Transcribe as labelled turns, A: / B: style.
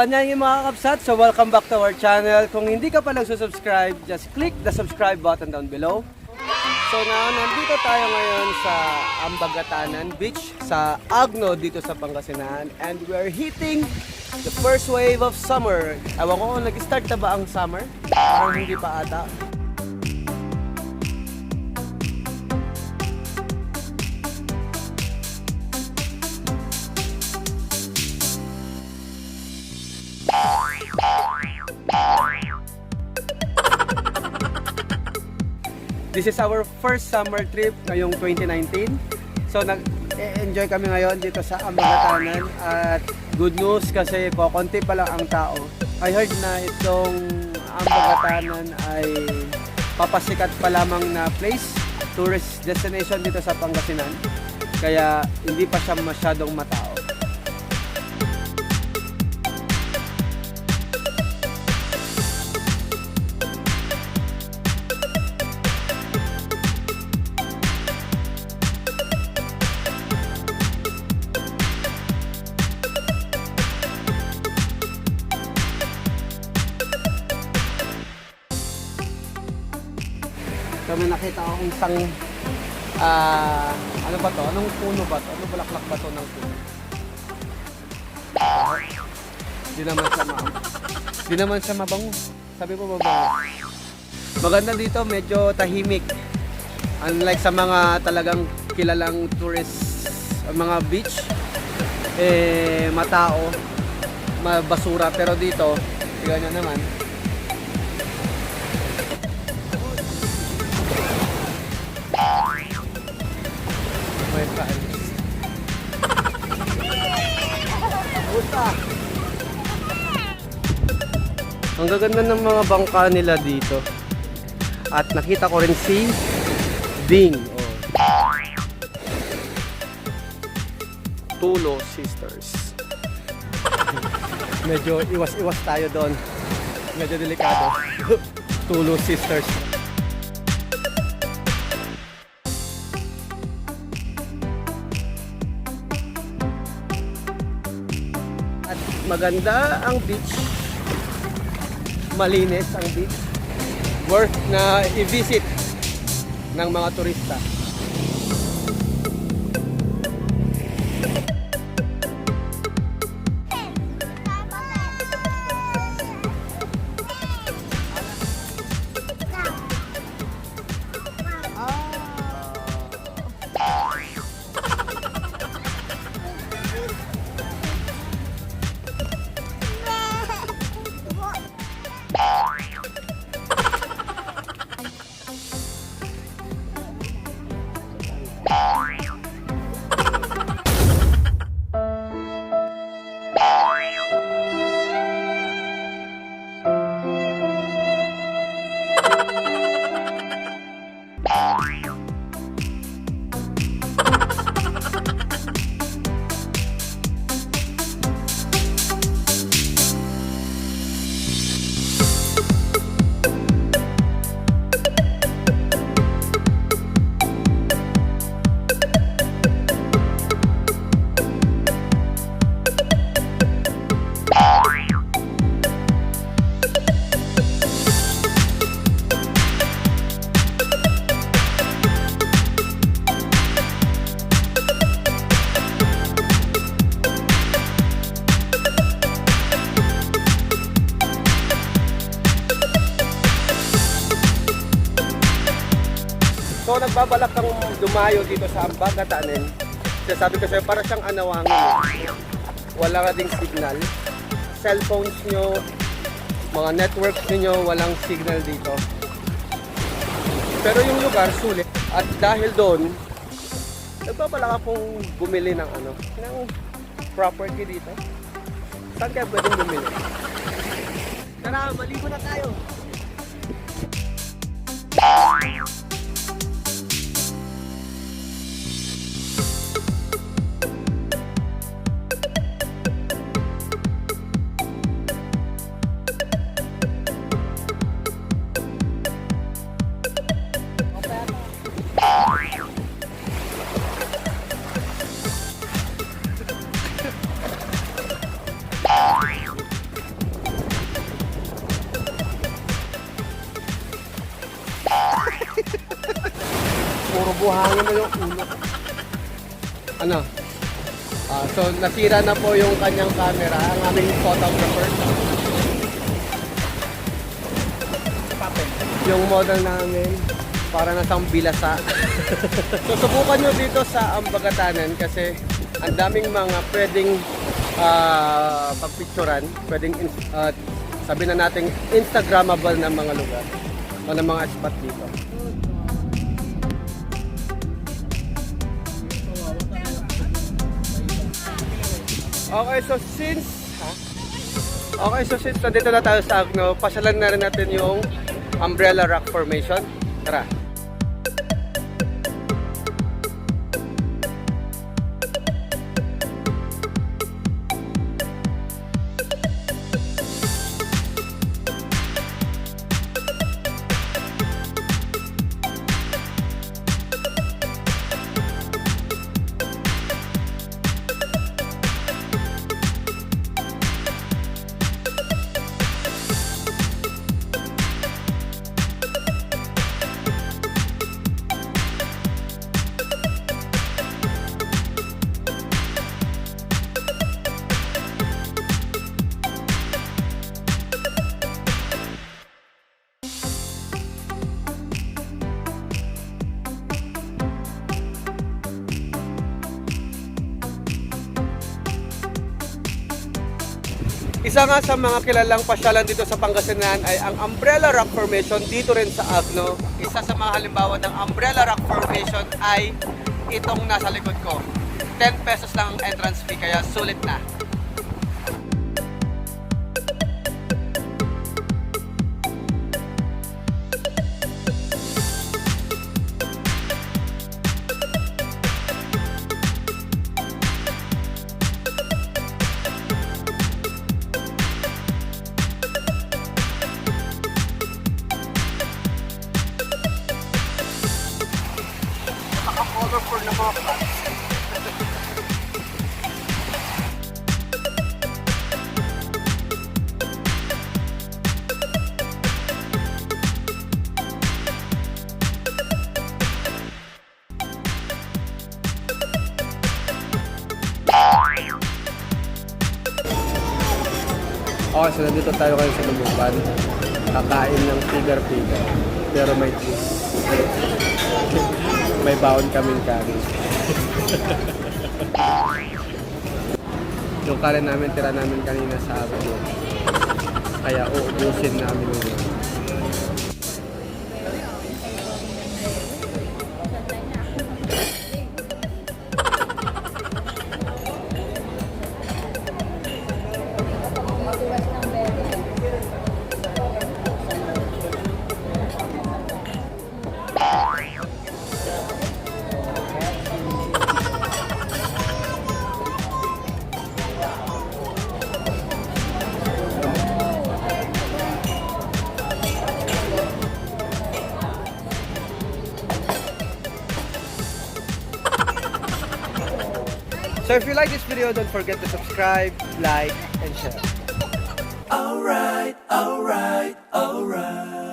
A: anyan yung mga kakapsat. So welcome back to our channel. Kung hindi ka pa nagsusubscribe, just click the subscribe button down below. So nandito tayo ngayon sa Abagatanen Beach sa Agno dito sa Pangasinan. And we're hitting the first wave of summer. Ewan ko kung nag-start na ba ang summer? Parang hindi pa ata. This is our first summer trip ngayong 2019. So nag-enjoy kami ngayon dito sa Abagatanen at good news kasi konti pa lang ang tao. I heard na itong Abagatanen ay papasikat pa lamang na place, tourist destination dito sa Pangasinan. Kaya hindi pa siya masyadong matao. So may nakita akong isang ano ba to? Anong puno ba to? Anong bulaklak ba to ng puno? Di naman siya mabango. Sabi mo mabango. Maganda dito, medyo tahimik. Unlike sa mga talagang kilalang tourist mga beach, matao, basura. Pero dito, tignan nyo naman. Ang gaganda ng mga bangka nila dito. At nakita ko rin si Ding. Tulo Sisters. Medyo iwas-iwas tayo doon. Medyo delikado. Tulo Sisters. At maganda ang beach. Malinis ang beach. Worth na i-visit ng mga turista. So nagbabalak kang dumayo dito sa Abagatanen. Sabi ko sa'yo, para siyang anawangin. Wala nga ding signal. Cellphones nyo, mga networks nyo, walang signal dito. Pero yung lugar, sulit. At dahil doon, nagbabalak akong bumili ng property dito. Saan kaya pwedeng bumili? Tara, maligo na tayo! Mabuhangin mo yung ulo. Ano? So nasira na po yung kanyang camera, ang aming photographer. Yung model namin, para nasang bilasa. So subukan nyo dito sa Abagatanen kasi ang daming mga pwedeng pagpicturan, pwedeng sabi na natin Instagrammable na mga lugar o na mga spot dito. Okay, so since nandito na tayo sa Agno, pasyalan na rin natin yung Umbrella Rock Formation. Tara! Isa nga sa mga kilalang pasyalan dito sa Pangasinan ay ang Umbrella Rock Formation dito rin sa Agno. Isa sa mga halimbawa ng Umbrella Rock Formation ay itong nasa likod ko. 10 pesos lang ang entrance fee kaya sulit na. Colorful na mga plants. Okay, so nandito tayo kayo sa Lububan. Kakain ng pigar-pigar. Pero may twist. May baon kaming kanin. Yung kanin namin, tira namin kanina sa Agno. Kaya uubusin namin yun. So if you like this video, don't forget to subscribe, like, and share.
B: Alright, alright, alright.